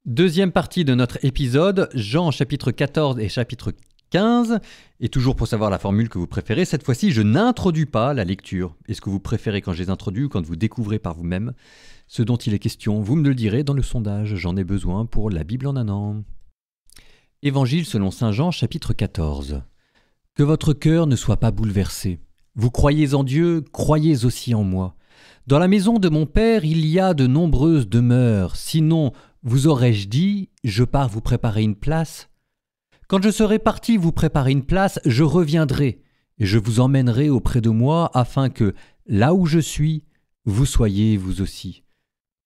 Deuxième partie de notre épisode, Jean chapitre 14 et chapitre 15. Et toujours pour savoir la formule que vous préférez, cette fois-ci je n'introduis pas la lecture. Est-ce que vous préférez quand je les introduis ou quand vous découvrez par vous-même ce dont il est question? Vous me le direz dans le sondage, j'en ai besoin pour la Bible en un an. Évangile selon saint Jean chapitre 14. Que votre cœur ne soit pas bouleversé. Vous croyez en Dieu, croyez aussi en moi. Dans la maison de mon Père, il y a de nombreuses demeures. Sinon, vous aurais-je dit, je pars vous préparer une place? Quand je serai parti vous préparer une place, je reviendrai, et je vous emmènerai auprès de moi, afin que, là où je suis, vous soyez vous aussi.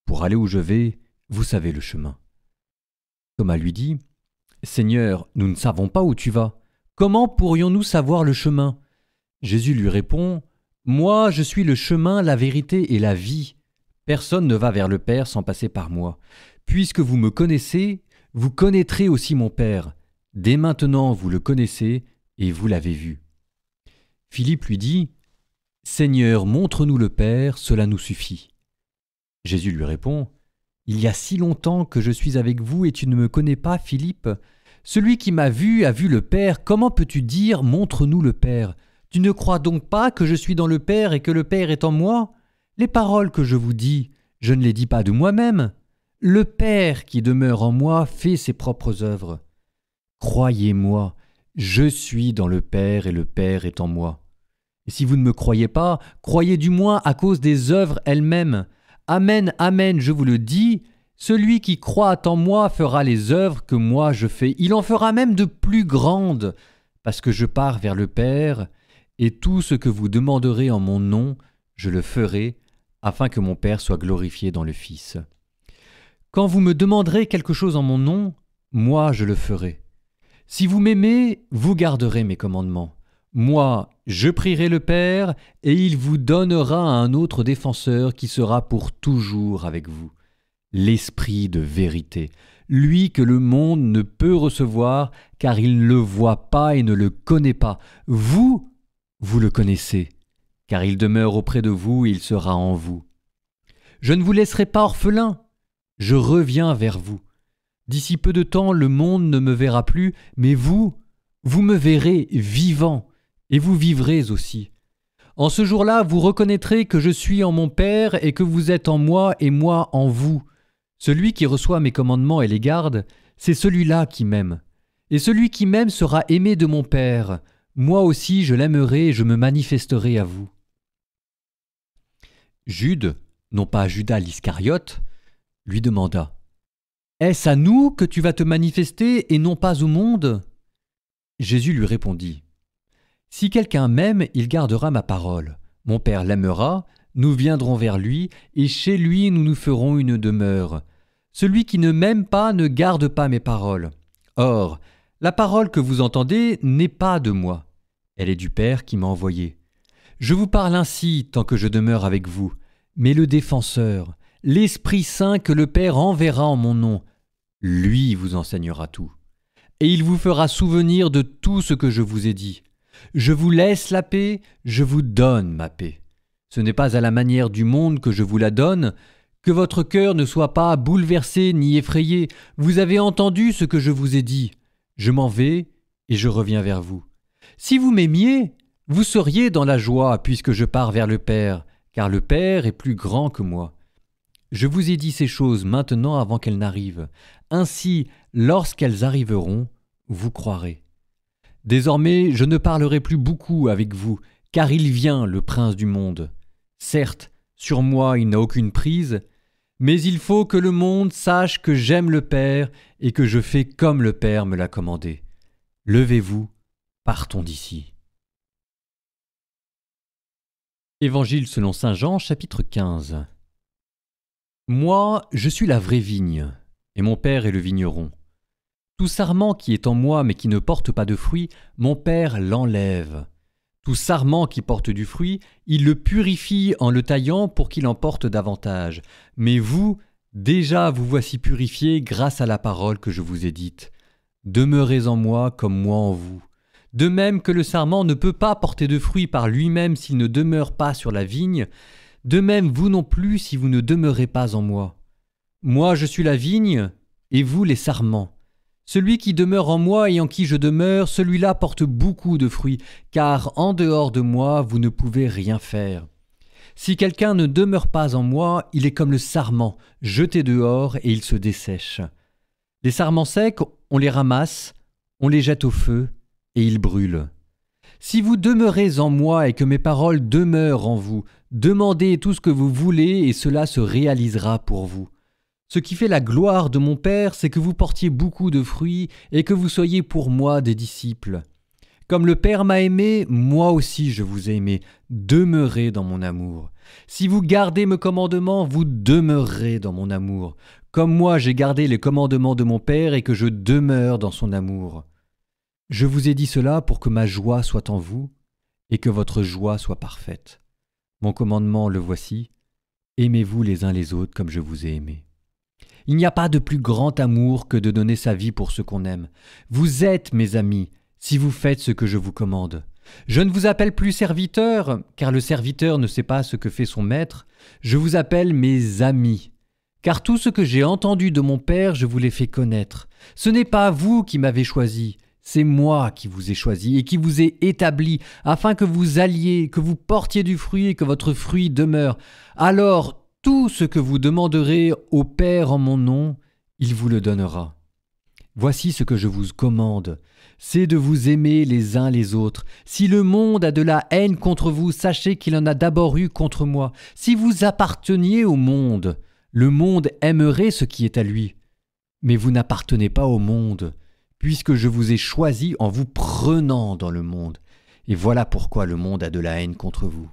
Pour aller où je vais, vous savez le chemin. Thomas lui dit, « Seigneur, nous ne savons pas où tu vas. Comment pourrions-nous savoir le chemin ?» Jésus lui répond, « Moi, je suis le chemin, la vérité et la vie. Personne ne va vers le Père sans passer par moi. Puisque vous me connaissez, vous connaîtrez aussi mon Père. Dès maintenant, vous le connaissez et vous l'avez vu. » Philippe lui dit, « Seigneur, montre-nous le Père, cela nous suffit. » Jésus lui répond, « Il y a si longtemps que je suis avec vous et tu ne me connais pas, Philippe. Celui qui m'a vu a vu le Père. Comment peux-tu dire, montre-nous le Père? Tu ne crois donc pas que je suis dans le Père et que le Père est en moi? Les paroles que je vous dis, je ne les dis pas de moi-même. Le Père qui demeure en moi fait ses propres œuvres. Croyez-moi, je suis dans le Père et le Père est en moi. Et si vous ne me croyez pas, croyez du moins à cause des œuvres elles-mêmes. Amen, amen, je vous le dis, celui qui croit en moi fera les œuvres que moi je fais. Il en fera même de plus grandes, parce que je pars vers le Père, et tout ce que vous demanderez en mon nom, je le ferai, afin que mon Père soit glorifié dans le Fils. Quand vous me demanderez quelque chose en mon nom, moi je le ferai. Si vous m'aimez, vous garderez mes commandements. Moi, je prierai le Père, et il vous donnera un autre défenseur qui sera pour toujours avec vous. L'Esprit de vérité, lui que le monde ne peut recevoir, car il ne le voit pas et ne le connaît pas. Vous le connaissez, car il demeure auprès de vous et il sera en vous. Je ne vous laisserai pas orphelin, je reviens vers vous. D'ici peu de temps, le monde ne me verra plus, mais vous me verrez vivant, et vous vivrez aussi. En ce jour-là, vous reconnaîtrez que je suis en mon Père et que vous êtes en moi et moi en vous. Celui qui reçoit mes commandements et les garde, c'est celui-là qui m'aime. Et celui qui m'aime sera aimé de mon Père. Moi aussi, je l'aimerai et je me manifesterai à vous. » Jude, non pas Judas l'Iscariote, lui demanda, « Est-ce à nous que tu vas te manifester et non pas au monde ?» Jésus lui répondit, « Si quelqu'un m'aime, il gardera ma parole. Mon Père l'aimera, nous viendrons vers lui, et chez lui nous nous ferons une demeure. Celui qui ne m'aime pas ne garde pas mes paroles. Or, la parole que vous entendez n'est pas de moi. Elle est du Père qui m'a envoyé. Je vous parle ainsi tant que je demeure avec vous, mais le défenseur, l'Esprit Saint que le Père enverra en mon nom, lui vous enseignera tout. Et il vous fera souvenir de tout ce que je vous ai dit. Je vous laisse la paix, je vous donne ma paix. Ce n'est pas à la manière du monde que je vous la donne, que votre cœur ne soit pas bouleversé ni effrayé. Vous avez entendu ce que je vous ai dit. Je m'en vais et je reviens vers vous. Si vous m'aimiez, vous seriez dans la joie puisque je pars vers le Père, car le Père est plus grand que moi. Je vous ai dit ces choses maintenant avant qu'elles n'arrivent. Ainsi, lorsqu'elles arriveront, vous croirez. Désormais, je ne parlerai plus beaucoup avec vous, car il vient, le prince du monde. Certes, sur moi il n'a aucune prise, mais il faut que le monde sache que j'aime le Père et que je fais comme le Père me l'a commandé. Levez-vous, partons d'ici. Évangile selon saint Jean, chapitre 15. Moi, je suis la vraie vigne, et mon Père est le vigneron. Tout sarment qui est en moi mais qui ne porte pas de fruit, mon Père l'enlève. Tout sarment qui porte du fruit, il le purifie en le taillant pour qu'il en porte davantage. Mais vous, déjà vous voici purifiés grâce à la parole que je vous ai dite. Demeurez en moi comme moi en vous. De même que le sarment ne peut pas porter de fruit par lui-même s'il ne demeure pas sur la vigne, de même vous non plus si vous ne demeurez pas en moi. Moi je suis la vigne, et vous les sarments. Celui qui demeure en moi et en qui je demeure, celui-là porte beaucoup de fruits, car en dehors de moi, vous ne pouvez rien faire. Si quelqu'un ne demeure pas en moi, il est comme le sarment, jeté dehors et il se dessèche. Les sarments secs, on les ramasse, on les jette au feu et ils brûlent. Si vous demeurez en moi et que mes paroles demeurent en vous, demandez tout ce que vous voulez et cela se réalisera pour vous. Ce qui fait la gloire de mon Père, c'est que vous portiez beaucoup de fruits et que vous soyez pour moi des disciples. Comme le Père m'a aimé, moi aussi je vous ai aimé. Demeurez dans mon amour. Si vous gardez mes commandements, vous demeurerez dans mon amour. Comme moi j'ai gardé les commandements de mon Père et que je demeure dans son amour. Je vous ai dit cela pour que ma joie soit en vous et que votre joie soit parfaite. Mon commandement, le voici. Aimez-vous les uns les autres comme je vous ai aimé. Il n'y a pas de plus grand amour que de donner sa vie pour ceux qu'on aime. Vous êtes mes amis, si vous faites ce que je vous commande. Je ne vous appelle plus serviteur, car le serviteur ne sait pas ce que fait son maître. Je vous appelle mes amis, car tout ce que j'ai entendu de mon Père, je vous l'ai fait connaître. Ce n'est pas vous qui m'avez choisi, c'est moi qui vous ai choisi et qui vous ai établi, afin que vous alliez, que vous portiez du fruit et que votre fruit demeure. Alors, tout ce que vous demanderez au Père en mon nom, il vous le donnera. Voici ce que je vous commande, c'est de vous aimer les uns les autres. Si le monde a de la haine contre vous, sachez qu'il en a d'abord eu contre moi. Si vous apparteniez au monde, le monde aimerait ce qui est à lui. Mais vous n'appartenez pas au monde, puisque je vous ai choisi en vous prenant dans le monde. Et voilà pourquoi le monde a de la haine contre vous.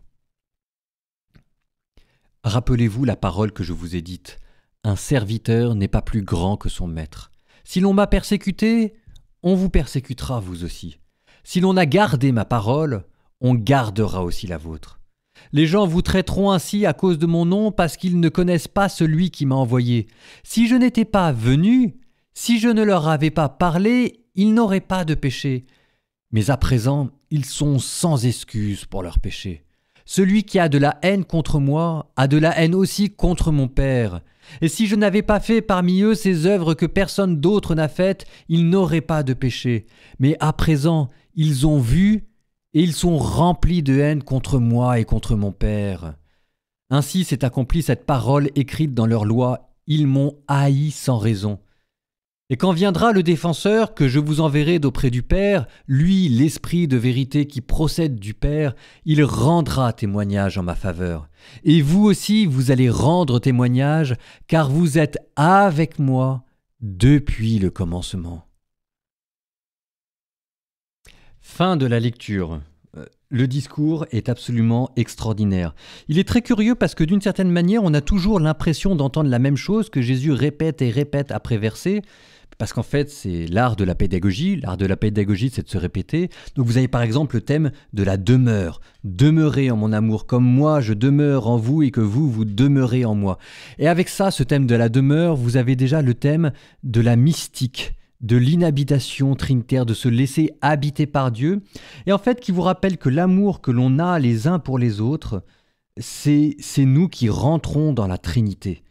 Rappelez-vous la parole que je vous ai dite. Un serviteur n'est pas plus grand que son maître. Si l'on m'a persécuté, on vous persécutera vous aussi. Si l'on a gardé ma parole, on gardera aussi la vôtre. Les gens vous traiteront ainsi à cause de mon nom parce qu'ils ne connaissent pas celui qui m'a envoyé. Si je n'étais pas venu, si je ne leur avais pas parlé, ils n'auraient pas de péché. Mais à présent, ils sont sans excuse pour leurs péchés. Celui qui a de la haine contre moi a de la haine aussi contre mon Père. Et si je n'avais pas fait parmi eux ces œuvres que personne d'autre n'a faites, ils n'auraient pas de péché. Mais à présent, ils ont vu et ils sont remplis de haine contre moi et contre mon Père. Ainsi s'est accomplie cette parole écrite dans leur loi. Ils m'ont haï sans raison. Et quand viendra le défenseur que je vous enverrai d'auprès du Père, lui, l'Esprit de vérité qui procède du Père, il rendra témoignage en ma faveur. Et vous aussi, vous allez rendre témoignage, car vous êtes avec moi depuis le commencement. Fin de la lecture. Le discours est absolument extraordinaire. Il est très curieux parce que d'une certaine manière, on a toujours l'impression d'entendre la même chose que Jésus répète et répète après verset. Parce qu'en fait, c'est l'art de la pédagogie. L'art de la pédagogie, c'est de se répéter. Donc vous avez par exemple le thème de la demeure. Demeurez en mon amour comme moi, je demeure en vous et que vous, vous demeurez en moi. Et avec ça, ce thème de la demeure, vous avez déjà le thème de la mystique, de l'inhabitation trinitaire, de se laisser habiter par Dieu. Et en fait, qui vous rappelle que l'amour que l'on a les uns pour les autres, c'est nous qui rentrons dans la Trinité.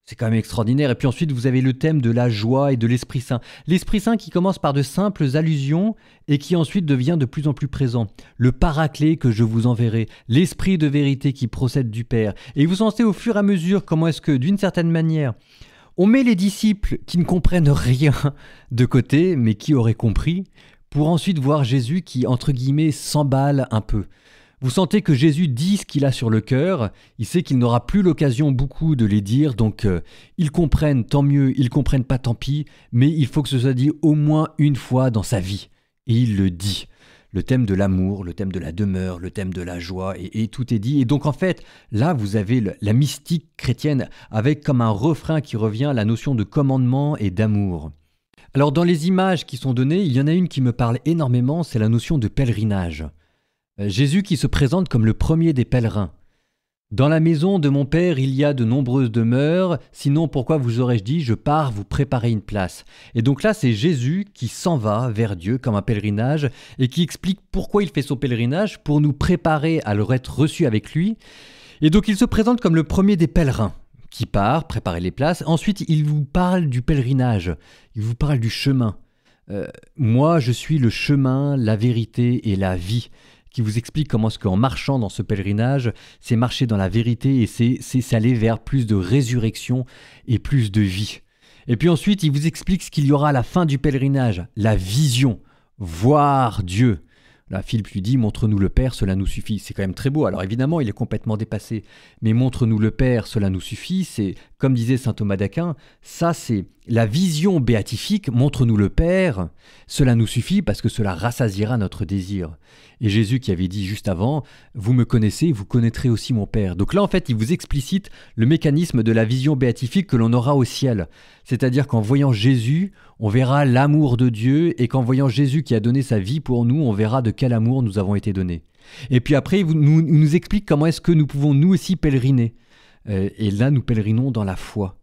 C'est quand même extraordinaire. Et puis ensuite, vous avez le thème de la joie et de l'Esprit Saint. L'Esprit Saint qui commence par de simples allusions et qui ensuite devient de plus en plus présent. Le Paraclet que je vous enverrai, l'Esprit de vérité qui procède du Père. Et vous sentez au fur et à mesure comment est-ce que, d'une certaine manière, on met les disciples qui ne comprennent rien de côté, mais qui auraient compris, pour ensuite voir Jésus qui, entre guillemets, s'emballe un peu. Vous sentez que Jésus dit ce qu'il a sur le cœur, il sait qu'il n'aura plus l'occasion beaucoup de les dire, donc ils comprennent, tant mieux, ils comprennent pas, tant pis, mais il faut que ce soit dit au moins une fois dans sa vie. Et il le dit. Le thème de l'amour, le thème de la demeure, le thème de la joie, et tout est dit. Et donc en fait, là vous avez la mystique chrétienne, avec comme un refrain qui revient la notion de commandement et d'amour. Alors dans les images qui sont données, il y en a une qui me parle énormément, c'est la notion de pèlerinage. Jésus qui se présente comme le premier des pèlerins. Dans la maison de mon Père, il y a de nombreuses demeures, sinon pourquoi vous aurais-je dit, je pars vous préparer une place. Et donc là, c'est Jésus qui s'en va vers Dieu comme un pèlerinage et qui explique pourquoi il fait son pèlerinage, pour nous préparer à le être reçu avec lui. Et donc il se présente comme le premier des pèlerins. qui part préparer les places. Ensuite, il vous parle du pèlerinage, il vous parle du chemin. Moi, je suis le chemin, la vérité et la vie, qui vous explique comment est-ce qu'en marchant dans ce pèlerinage, c'est marcher dans la vérité et c'est aller vers plus de résurrection et plus de vie. Et puis ensuite, il vous explique ce qu'il y aura à la fin du pèlerinage, la vision, voir Dieu. Là, Philippe lui dit « Montre-nous le Père, cela nous suffit ». C'est quand même très beau. Alors évidemment, il est complètement dépassé. Mais « Montre-nous le Père, cela nous suffit », c'est, comme disait saint Thomas d'Aquin, ça c'est la vision béatifique « Montre-nous le Père, cela nous suffit parce que cela rassasiera notre désir ». Et Jésus qui avait dit juste avant « Vous me connaissez, vous connaîtrez aussi mon Père ». Donc là, en fait, il vous explicite le mécanisme de la vision béatifique que l'on aura au ciel. C'est-à-dire qu'en voyant Jésus, on verra l'amour de Dieu, et qu'en voyant Jésus qui a donné sa vie pour nous, on verra de quel amour nous avons été donnés. Et puis après, il nous explique comment est-ce que nous pouvons nous aussi pèleriner. Et là, nous pèlerinons dans la foi.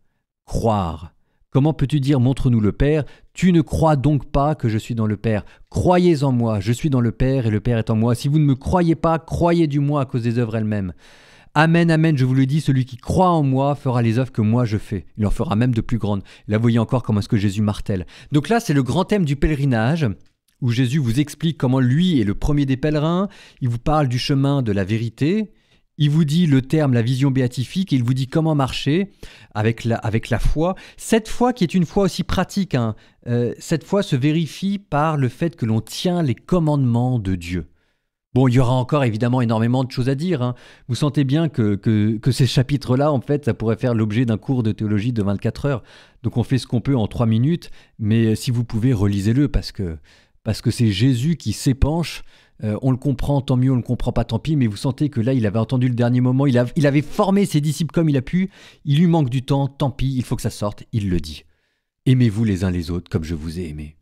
Croire. Comment peux-tu dire « Montre-nous le Père » ? Tu ne crois donc pas que je suis dans le Père. Croyez en moi, je suis dans le Père et le Père est en moi. Si vous ne me croyez pas, croyez du moi à cause des œuvres elles-mêmes. Amen, amen, je vous le dis, celui qui croit en moi fera les œuvres que moi je fais. Il en fera même de plus grandes. Là, vous voyez encore comment est-ce que Jésus martèle. Donc là, c'est le grand thème du pèlerinage, où Jésus vous explique comment lui est le premier des pèlerins. Il vous parle du chemin de la vérité. Il vous dit le terme, la vision béatifique, et il vous dit comment marcher avec la foi. Cette foi qui est une foi aussi pratique, hein. Cette foi se vérifie par le fait que l'on tient les commandements de Dieu. Bon, il y aura encore évidemment énormément de choses à dire, hein. Vous sentez bien que ces chapitres-là, en fait, ça pourrait faire l'objet d'un cours de théologie de 24 heures. Donc on fait ce qu'on peut en 3 minutes, mais si vous pouvez, relisez-le, parce que c'est Jésus qui s'épanche. On le comprend, tant mieux, on le comprend pas, tant pis, mais vous sentez que là, il avait entendu le dernier moment, il avait formé ses disciples comme il a pu, il lui manque du temps, tant pis, il faut que ça sorte, il le dit. Aimez-vous les uns les autres comme je vous ai aimé.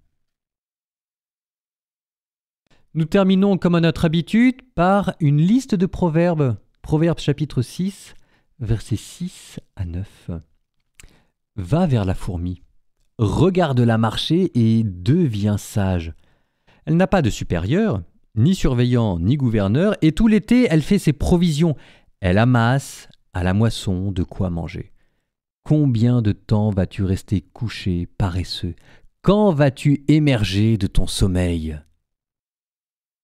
Nous terminons comme à notre habitude par une liste de proverbes. Proverbes chapitre 6, versets 6 à 9. Va vers la fourmi, regarde-la marcher et deviens sage. Elle n'a pas de supérieur, ni surveillant, ni gouverneur, et tout l'été, elle fait ses provisions. Elle amasse à la moisson de quoi manger. Combien de temps vas-tu rester couché, paresseux? Quand vas-tu émerger de ton sommeil?